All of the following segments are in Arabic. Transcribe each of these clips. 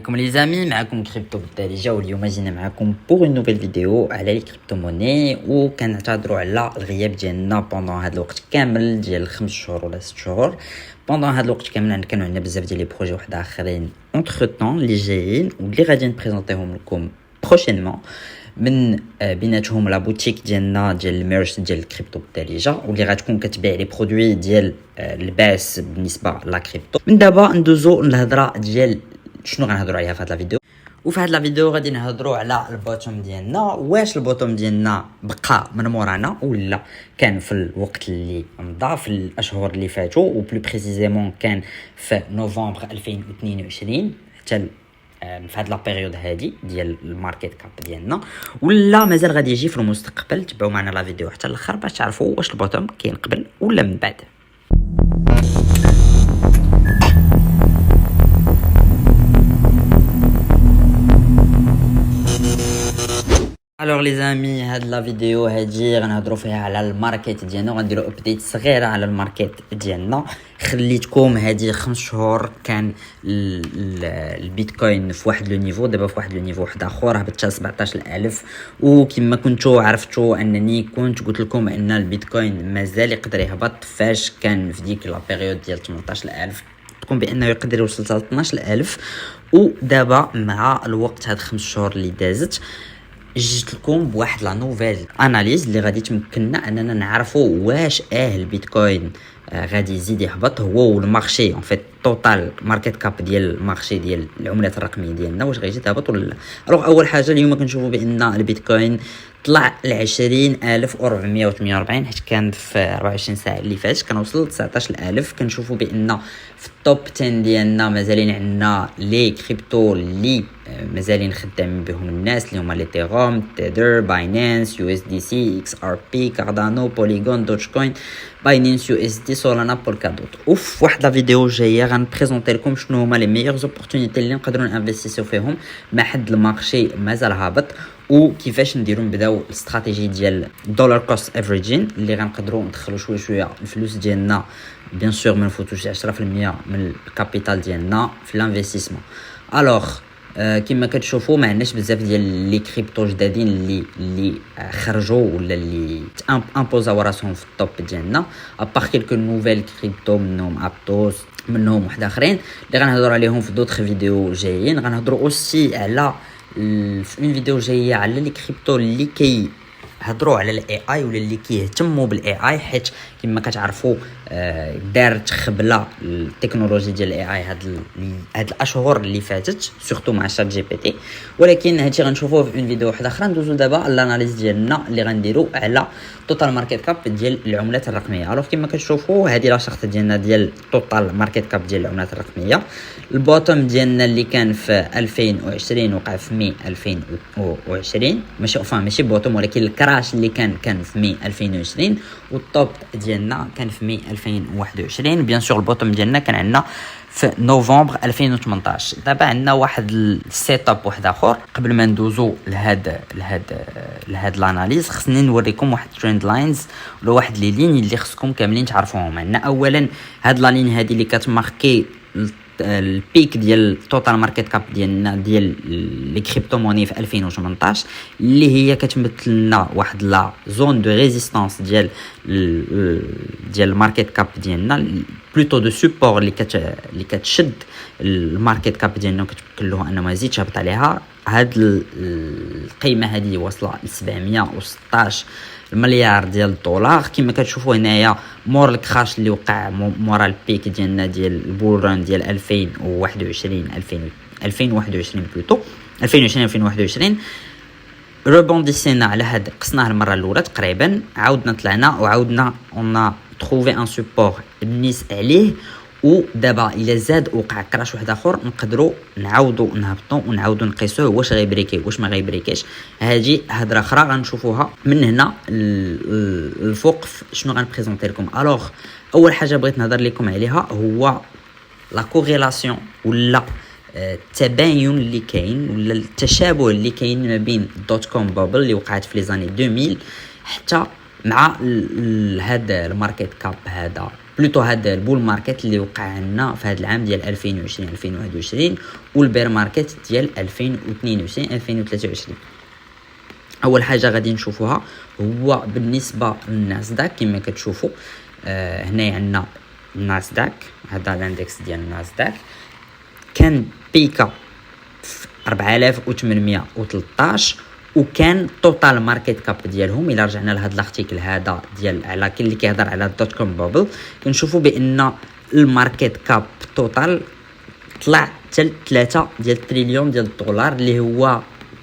عليكم لي زامي، معكم كريبتو بالدارجه. واليوم جينا معكم بوغ اون نوفيل فيديو على لي كريبتو موني، وكنعتذروا على الغياب ديالنا بوندون هذا الوقت كامل ديال 5 شهور ولا 6 شهور. بوندون هذا الوقت كامل كانوا عندنا بزاف ديال لي بروجي واحد اخرين اونتر طون اللي جايين واللي غادي نبريزونطيهم لكم بروشينمون. من بيناتهم لا بوتيك ديالنا ديال الميرش ديال الكريبتو بالدارجه، واللي غتكون كتبيع لي برودوي ديال الباس بالنسبه لا كريبتو. من دابا ندوزو الهضره ديال شنو غنهضروا عليها في هذا الفيديو. وفي هذا الفيديو غادي نهضروا على البوتوم ديالنا، واش البوتوم ديالنا بقى من مورانا ولا كان في الوقت اللي مضى في الاشهر اللي فاتوا، وبلو بريسيزيمون كان في نوفمبر 2022 حتى في هاد لا بيريود هادي ديال الماركت كاب ديالنا، ولا مازال غادي يجي في المستقبل. تبعوا معنا لا فيديو حتى الاخر باش تعرفوا واش البوتوم كاين قبل ولا من بعد. الوغ لي زامي، هاد لا فيديو هادي غنهضروا فيها على الماركت ديالنا، وغنديروا ابديت صغيره على الماركت ديالنا. خليتكم هادي 5 شهور كان البيتكوين في واحد لو نيفو، دابا في واحد لو نيفو واحد اخر هبط حتى 17000. وكما كنتو عرفتوا انني كنت قلت لكم ان البيتكوين مازال يقدر يهبط فاش كان في ديك لا بيريود ديال 18000، تكون بانه يقدر يوصل حتى 12000. ودابا مع الوقت هاد 5 شهور اللي دازت جيت لكم بواحد لا نوفيل اناليز اللي غادي تمكننا اننا نعرفوا واش البيتكوين غادي يزيد يهبط هو والمارشي ان فيت توتال ماركت كاب ديال المارشي ديال العملات الرقميه ديالنا، واش غيزيد يهبط ولا لا. الوغ اول حاجه اليوم كنشوفوا بان البيتكوين طلع ل 20448 حيت كان في 24 ساعه اللي فاتت كان وصل 19000. كنشوفوا بان في التوب 10 ديالنا مازالين عندنا لي كريبتو اللي مازالين خدامين بهم الناس اللي هما ليتيروم، تيدر، باينانس، يو اس دي سي، اكس ار بي، كاردانو، بوليغون، دوج كوين، باينانس يو اس دي، سولانا، بولكادوت. وفي واحد لا فيديو جايه غنبريزونطي لكم شنو هما لي ميور اوبورتونيتي اللي نقدروا نانفيستيسيو فيهم مع حد المارشي مازال هابط، وكيفاش نديروا نبداو الاستراتيجي ديال دولار كوست افريجين اللي غنقدروا ندخلوا شويه شويه الفلوس ديالنا. بيان سور ما نفوتوش 10% من الكابيتال ديالنا في الانفستيسمون. الوغ كما كتشوفوا ما عندناش بزاف ديال لي كريبتو جدادين اللي خرجوا ولا اللي امبوزاو راسهم في التوب ديالنا، ابار كيلكو نوفيل كريبتو منهم ابتوس منهم واحد اخرين اللي غنهضروا عليهم في دوطخ فيديو جايين. غنهضروا اوسي على في اون فيديو جايه على لي كريبتو اللي هضروا على الاي اي ولا اللي كيهتموا بالاي اي، حيت كما كتعرفوا دارت خبله التكنولوجيا ديال الاي اي هاد الاشهر اللي فاتت سورتو مع شات جي بي تي. ولكن هادشي غنشوفوه في اون فيديو واحده اخرى. ندوزو دابا الاناليز ديالنا اللي غنديرو على توتال ماركت كاب ديال العملات الرقميه. الوغ كما كتشوفوا هذه لا شارت ديالنا ديال توتال ماركت كاب ديال العملات الرقميه. البوتوم ديالنا اللي كان في 2020 وقع في مي 2020، ماشي بوتوم ولكن الكراش اللي كان في مي 2020، والتوب ديالنا كان في مي 2021. بيان سور البوتوم ديالنا كان عندنا في نوفمبر 2018. دابا عندنا واحد السيت اب واحد اخر. قبل ما ندوزو لهاد الاناليز خصني نوريكم واحد ترند لاينز ولا واحد لي لين اللي خصكم كاملين تعرفوهم. عندنا اولا هاد لا لين هادي اللي كتماركي البيك ديال توتال ماركت كاب ديالنا ديال لي كريبتو موني في 2018، اللي هي كتمثل لنا واحد لا زون دو ريزيستانس ديال الماركت كاب ديالنا، بلوتو دو سوبور اللي كتشد الماركت كاب ديالنا وكتمكن له انه ما يزيدش يهبط عليها. هاد القيمه هذه واصله ل 716 المليار ديال الدولار. كما كتشوفوا هنايا مور الكراش اللي وقع مورا البيك ديالنا ديال البولران ديال 2021 بلوتو 2021 ريبونديسينا على هاد قصناه المره الاولى تقريبا، عاودنا طلعنا وعاودنا اون تروفي ان سوبور بالنس عليه، ودابا الا زاد وقع كراش واحد اخر نقدروا نعاودوا نهبطوا ونعاودوا نقيسوه واش غيبريكي واش ما غيبريكيش. هذه هضره اخرى غنشوفوها من هنا الفوق شنو غنبريزونطي لكم. الوغ اول حاجه بغيت نهضر لكم عليها هو لا كوريلاسيون ولا التباين اللي كاين ولا التشابه اللي كاين ما بين دوت كوم بابل اللي وقعت في لي زاني 2000 حتى مع هذا الماركت كاب هذا بلوتو هذا البول ماركت اللي وقع عندنا في هذا العام ديال 2020 2021 والبير ماركت ديال 2022 2023. اول حاجه غادي نشوفوها هو بالنسبه للناسداك. كما كتشوفوا هنا عندنا الناسداك، هذا الاندكس ديال الناسداك كان بيكا في 4813 وكان توتال ماركت كاب ديالهم. الى رجعنا لهذا الارتيكل هذا ديال على اللي كيهضر على الدوت كوم بابل كنشوفوا بان الماركت كاب توتال طلع حتى 3 ديال التريليون ديال الدولار، اللي هو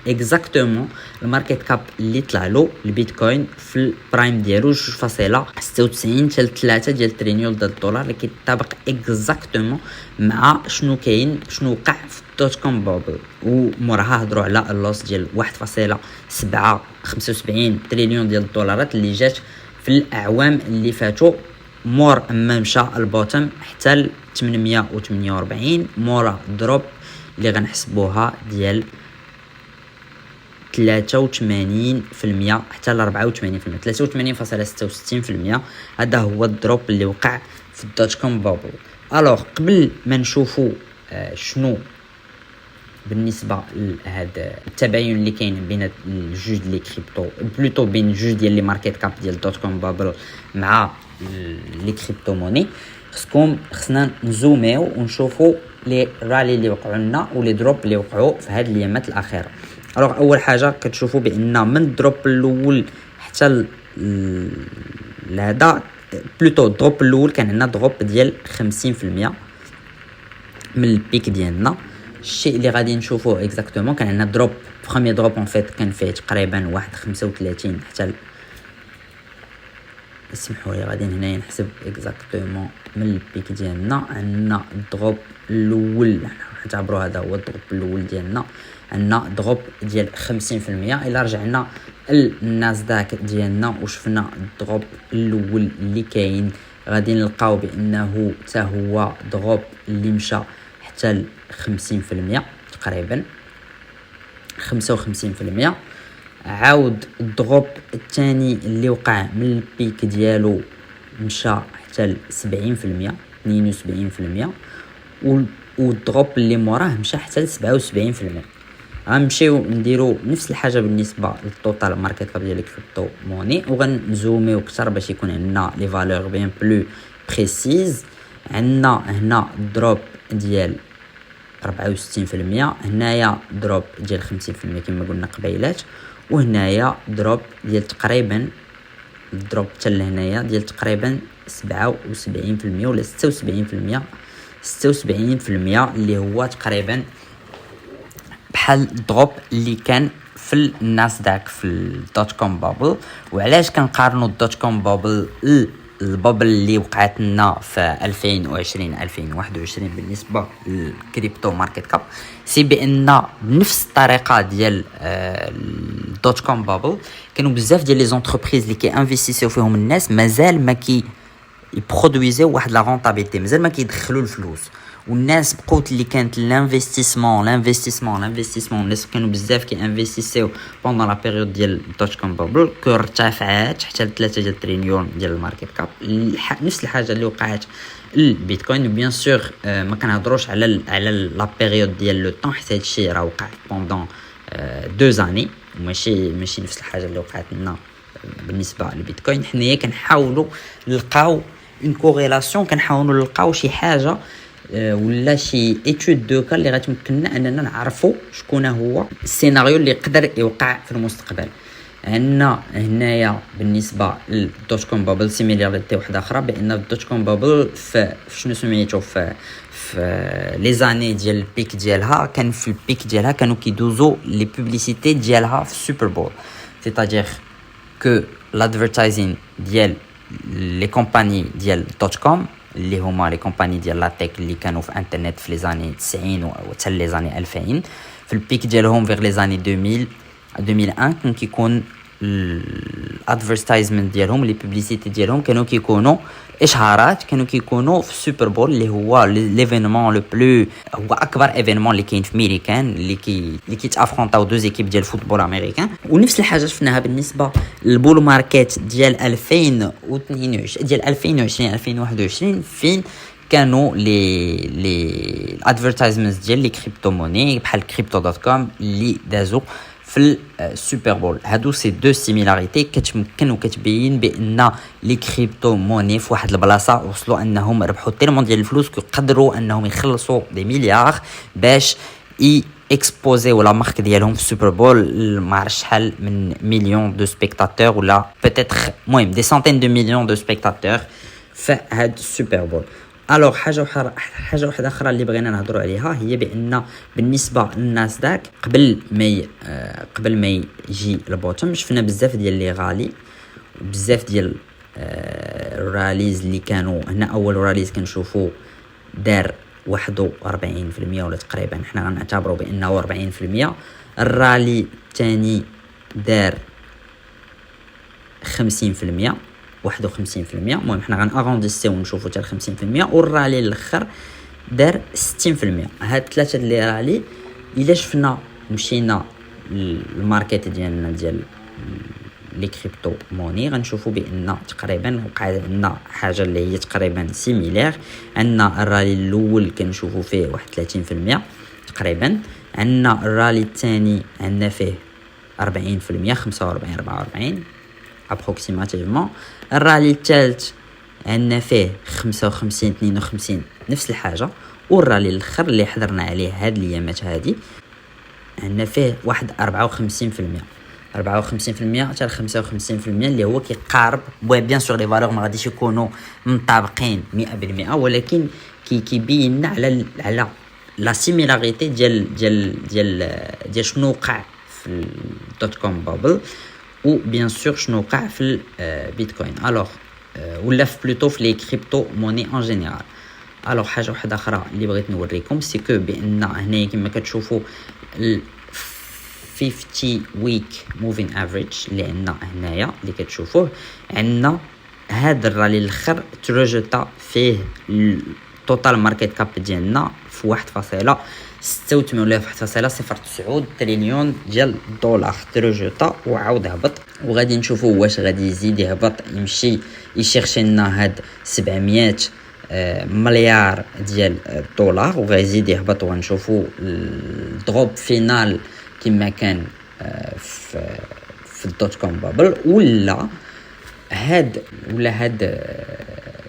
اكزاكتومون الماركت كاب اللي طلع له البيتكوين في البرايم ديالو 2.96 حتى 3 ديال التريليون ديال الدولار، اللي كيطابق اكزاكتومون مع شنو كاين شنو وقع في الدوت كوم بابل. وموراها هضروا على اللوس ديال 1.75 تريليون ديال الدولارات اللي جات في الاعوام اللي فاتوا مور اما مشى البوتم حتى ل 848 مورا دروب اللي غنحسبوها ديال 83% حتى ل 84%، 83.66%. هذا هو الدروب اللي وقع في الدوت كوم بابل. الوغ قبل ما نشوفوا شنو بالنسبه لهذا التباين اللي كاين بين الجوج لي كريبتو بلوتو بين الجوج ديال لي ماركت كاب ديال دوت كوم بابل مع لي كريبتو موني، خصنا نزوميو ونشوفوا لي رالي اللي وقعوا لنا ولي دروب اللي وقعوا في هاد الايامات الاخيره. الوغ اول حاجه كتشوفوا بان من الدروب الاول حتى لهذا بلوتو الدروب الاول كان عندنا دروب ديال 50% من البيك ديالنا. الشيء اللي غادي نشوفوه اكزاكتومون كان عندنا دروب بروميير دروب اون فيت كان فيه تقريبا 35 حتى اسمحوا لي غادي هنا نحسب اكزاكتومون من البيك ديالنا. عندنا الدروب الاول نعتبروا هذا هو الدروب الاول ديالنا، عندنا دروب ديال 50%. الا رجعنا الناسداك ديالنا وشفنا الدروب الاول اللي كاين غادي نلقاو بانه حتى هو دروب اللي مشى حتى ل 50% تقريبا 55%. عاود الدروب الثاني اللي وقع من البيك ديالو مشى حتى ل 70% 72%، والدروب اللي موراه مشى حتى ل 77%. غنمشيو نديرو نفس الحاجه بالنسبه للتوتال ماركت كاب ديال الكريبتو موني وغنزوميو اكثر باش يكون عندنا لي فالور بيان بلو بريسيز. عندنا هنا دروب ديال 64%، هنايا دروب ديال 50% كما قلنا قبيلات، وهنايا دروب ديال تقريبا الدروب حتى لهنايا ديال تقريبا 77% ولا 76% اللي هو تقريبا بحال الدروب اللي كان في الناسداك في الدوت كوم بابل. وعلاش كنقارنوا الدوت كوم بابل البابل اللي وقعت لنا في 2020 2021 بالنسبه للكريبتو ماركت كاب؟ سي بان بنفس الطريقه ديال الدوت كوم بابل كانوا بزاف ديال لي زونتربريز اللي كيانفيستيسيو فيهم الناس مازال ما يبرودويزيو واحد لا رونطابيلتي، مازال ما كيدخلوا الفلوس، والناس بقوت اللي كانت الانفستيسمون الناس كانوا بزاف كيانفيستيسيو بوندون لا بيريود ديال دوت كوم بابل ارتفعت حتى ل 3 ديال التريليون ديال الماركت كاب. نفس الحاجه اللي وقعت البيتكوين. بيان سور ما كنهضروش على لا بيريود ديال لو طون، حيت هادشي راه وقع بوندون 2 زاني، ماشي نفس الحاجه اللي وقعت لنا بالنسبه للبيتكوين. حنايا كنحاولوا نلقاو اون كوريلاسيون، كنحاولوا نلقاو شي حاجه ولا شي ايتود دو كا اللي غتمكننا اننا نعرفوا شكون هو السيناريو اللي يقدر يوقع في المستقبل. عندنا هنايا بالنسبه للدوت كوم بابل سيميلاريتي واحده اخرى، بان الدوت كوم بابل في شنو سميتو في لي زاني ديال البيك ديالها، كان في البيك ديالها كانوا كيدوزو لي بوبليسيتي ديالها في السوبر بول، سيتادير كو لادفيرتايزين ديال لي كومباني ديال دوت كوم اللي هما لي كومباني ديال لا تيك اللي كانوا في انترنت في لي زاني 90 وحتى لي زاني 2000 في البيك ديالهم فيغ لي زاني 2001 كان كيكون الادفيرتايزمنت ديالهم لي بوبليسيتي ديالهم كانوا كيكونوا اشهارات، كانوا كيكونوا في السوبر بول اللي هو ليفينمون لو بلو، هو اكبر ايفينمون اللي كاين في ميريكان اللي كيتافرونطاو دو زيكيب ديال الفوتبول امريكان. ونفس الحاجه شفناها بالنسبه للبول ماركت ديال 2022 ديال 2020 2021 فين كانوا لي ادفيرتايزمنتس ديال لي كريبتو موني بحال كريبتو دوت كوم اللي دازو في السوبر بول. هادو سي دو سيميلاريتي كتمكن وكتبين بان لي كريبتو موني في واحد البلاصه وصلوا انهم ربحوا تيرمون ديال الفلوس كيقدروا انهم يخلصوا دي مليار باش اكسبوزيو لا مارك ديالهم في السوبر بول ما عرفش شحال من مليون دو سبيكتاتور ولا بوتيتر المهم دي سانتين دو مليون دو سبيكتاتور في هاد السوبر بول. الوغ حاجه واحده اخرى اللي بغينا نهضروا عليها هي بان بالنسبه للناسداك قبل ما يجي البوتوم شفنا بزاف ديال لي غالي بزاف ديال الراليز اللي كانوا هنا. اول راليز كنشوفوا دار 41% ولا تقريبا حنا غنعتبروا بانه 40%. الرالي الثاني دار 50% 51%. المهم حنا غنأغونديسيو ونشوفوا حتى 50%. والرالي الاخر دار 60%. هاد ثلاثه اللي رالي الا شفنا مشينا الماركت ديالنا ديال لي كريبتو موني غنشوفوا بان تقريبا وقع لنا حاجه اللي هي تقريبا سيميلير. عندنا الرالي الاول كنشوفوا فيه 31% تقريبا. عندنا الرالي الثاني عندنا فيه 40% 45 44 ابروكسيماتيفمون. الرالي الثالث عندنا فيه 55 52 نفس الحاجه. والرالي الاخر اللي حضرنا عليه هاد الايامات هادي عندنا فيه واحد 54% 54% حتى 55% اللي هو كيقارب بيان سور لي فالور ما غاديش يكونوا مطابقين 100% ولكن كيبين على لا سيميلاريتي ديال شنو وقع في الدوت كوم بابل و بيان سور شنو وقع في البيتكوين الوغ ولا في بلوتو في لي كريبتو موني ان جينيرال. الوغ حاجه واحده اخرى اللي بغيت نوريكم سي كو بان هنا كما كتشوفوا 50 ويك موفين افريج اللي عندنا هنايا اللي كتشوفوه عندنا هذا الرالي الاخر تروجتا فيه التوتال ماركت كاب ديالنا في 1.86 ولا 1.09 تريليون ديال الدولار تروجتا وعاود هبط. وغادي نشوفوا واش غادي يزيد يهبط يمشي يشيرشي لنا هاد 700 مليار ديال الدولار وغيزيد يهبط وغنشوفوا الدروب فينال كما كان في الدوت كوم بابل ولا هاد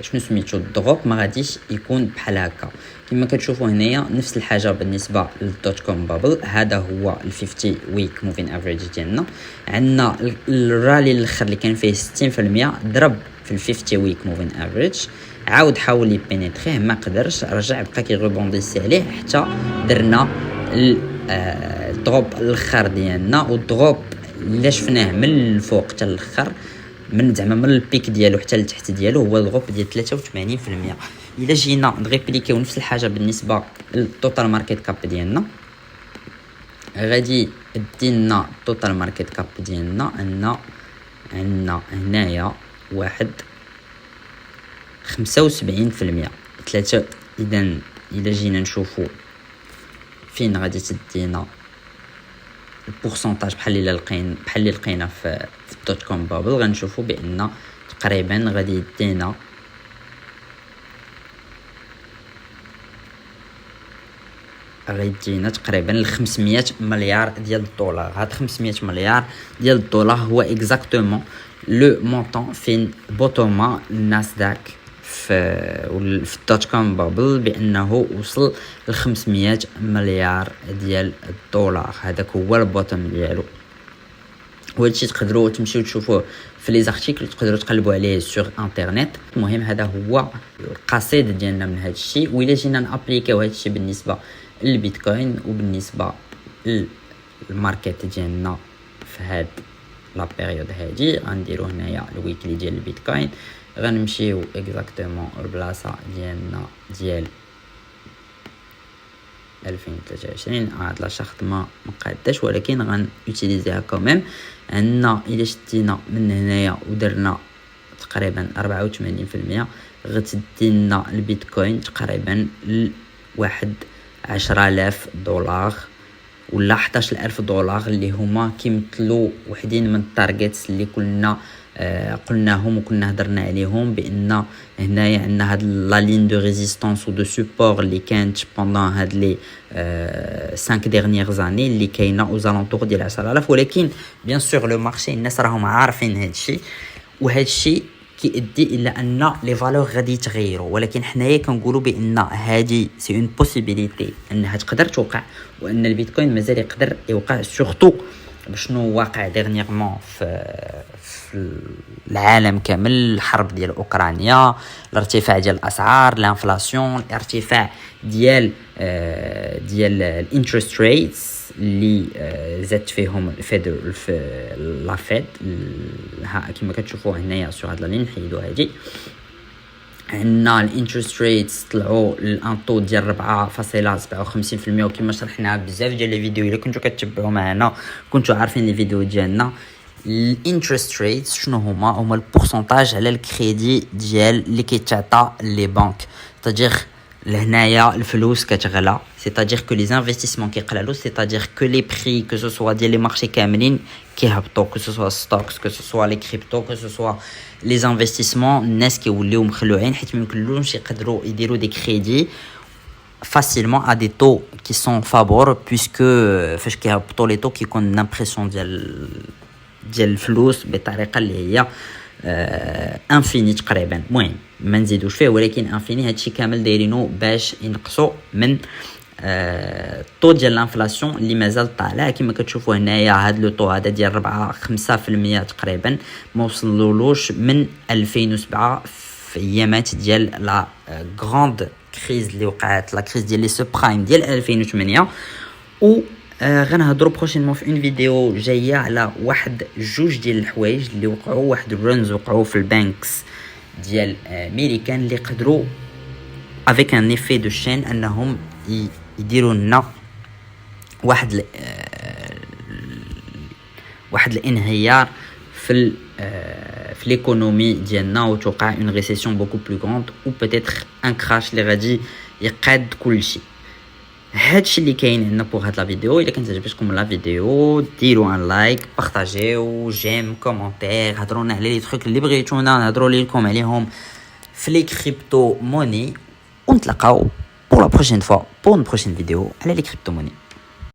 شنو سميتو الدروب ما غاديش يكون بحال هكا. كما كتشوفوا هنايا نفس الحاجه بالنسبه للدوت كوم بابل. هذا هو ال 50 ويك موفين افريج ديالنا. عندنا الرالي الاخر اللي كان فيه 60% ضرب في ال 50 ويك موفين افريج عاود حاول يبينيتريه ما قدرش رجع بقى كيغوبونديسي عليه حتى درنا الدروب الاخر ديالنا. والدروب اللي شفناه من الفوق حتى الاخر من زعما من البيك ديالو حتى لتحت ديالو هو الدروب ديال 83%. الا جينا نريبليكيو نفس الحاجه بالنسبه للتوتال ماركت كاب ديالنا غادي دينا التوتال ماركت كاب ديالنا ان عندنا هنايا واحد 75% 3. اذا الا جينا نشوفوا فين غادي تدينا البورسونتاج بحال اللي لقينا في الدوت كوم بابل غنشوفوا بان تقريبا غادي يدينا غيدينا تقريبا 500 مليار ديال الدولار. هاد 500 مليار ديال الدولار هو اكزاكتومون لو مونطون فين بوتوما الناسداك في الدوت كوم بابل بانه وصل ل 500 مليار ديال الدولار. هذاك هو البوتوم ديالو. وهادشي تقدروا تمشيو تشوفوه في لي زارتيكل تقدروا تقلبوا عليه سور انترنت. المهم هذا هو القصيد ديالنا من هادشي. وإلا جينا نابليكيو هادشي بالنسبه للبيتكوين وبالنسبه للماركت ديالنا في هاد لا بيريود هادي غنديروا هنايا الويكلي ديال البيتكوين غنمشيو اكزاكتومون البلاصه ديالنا ديال 2023 هاد لا شارت ما مقاداش ولكن غنوتيليزيها كوميم. عندنا الا شدينا من هنايا ودرنا تقريبا 84% غتدينا البيتكوين تقريبا لواحد 10,000 دولار ولا 11,000 دولار اللي هما كيمثلوا وحدين من التارجيتس اللي كنا قلناهم وكنا هضرنا عليهم بان هنايا عندنا هاد لا لين دو ريزيستانس و دو سوبور اللي كانت بوندون هاد لي 5 ديرنيير زاني اللي كاينه او زالونتور ديال 10,000 ولكن بيان سور لو مارشي الناس راهم عارفين هادشي وهادشي كيؤدي الى ان لي فالور غادي يتغيروا ولكن حنايا كنقولوا بان هذه سي اون بوسيبيليتي انها تقدر توقع وان البيتكوين مازال يقدر يوقع سورتو بشنو واقع ديرنييرمون في العالم كامل الحرب ديال اوكرانيا الارتفاع ديال الاسعار الانفلاسيون الارتفاع ديال الانترست ريتس اللي زادت فيهم لا فيد كما كتشوفوا هنايا سو هاد لا لين نحيدو هادي عندنا الانترست ريتس طلعوا للانطو ديال 4.57% وكما شرحنا بزاف ديال لي فيديو الا كنتو كتبعوا معنا كنتو عارفين لي فيديو ديالنا. الانترست ريتس شنو هما البورسونتاج على الكريدي ديال اللي كيتعطى لي بنك تاجير لهنايا الفلوس كتغلى c'est-à-dire que les investissements كيقلالو c'est-à-dire que les prix que ce soit ديال لي مارشي كاملين كيهبطوا que ce soit stocks que ce soit les crypto que ce soit les investissements الناس كيوليو مخلوعين حيت ما يمكنلهمش يقدروا يديروا دي كريدي facilement à des taux qui sont favorables puisque فاش كيهبطوا لي taux كيكون l'impression ديال الفلوس بطريقه اللي هي انفيني تقريبا. المهم ما نزيدوش فيه ولكن انفيني هادشي كامل دايرينو باش ينقصوا من طو ديال الانفلاسيون اللي مازال طالع كما كتشوفوا هنايا هاد لو طو هذا ديال 4-5% تقريبا ما وصلولوش من 2007 في ايامات ديال لا غراند كريز اللي وقعت لا كريز ديال لي سوبرايم ديال 2008 و غنهضروا بروشينمون في اون فيديو جايه على واحد جوج ديال الحوايج اللي وقعوا واحد الرنز وقعوا في البانكس ديال امريكان اللي قدروا افيك ان ايفي دو شين انهم يديروا لنا واحد الانهيار في ليكونومي ديالنا وتوقع اون ريسيسيون بوكو بلو غراند او بوتيتر ان كراش اللي غادي يقاد كلشي. هادشي اللي كاين عندنا بوغ هاد لا فيديو. الا كانت عجبتكم لا فيديو ديروا ان لايك بارطاجيو جيم كومونتير هضرونا على لي تروك اللي بغيتونا نهضروا لكم عليهم في لي كريبتو موني ونتلاقاو pour la prochaine fois pour une prochaine vidéo على لي كريبتو موني.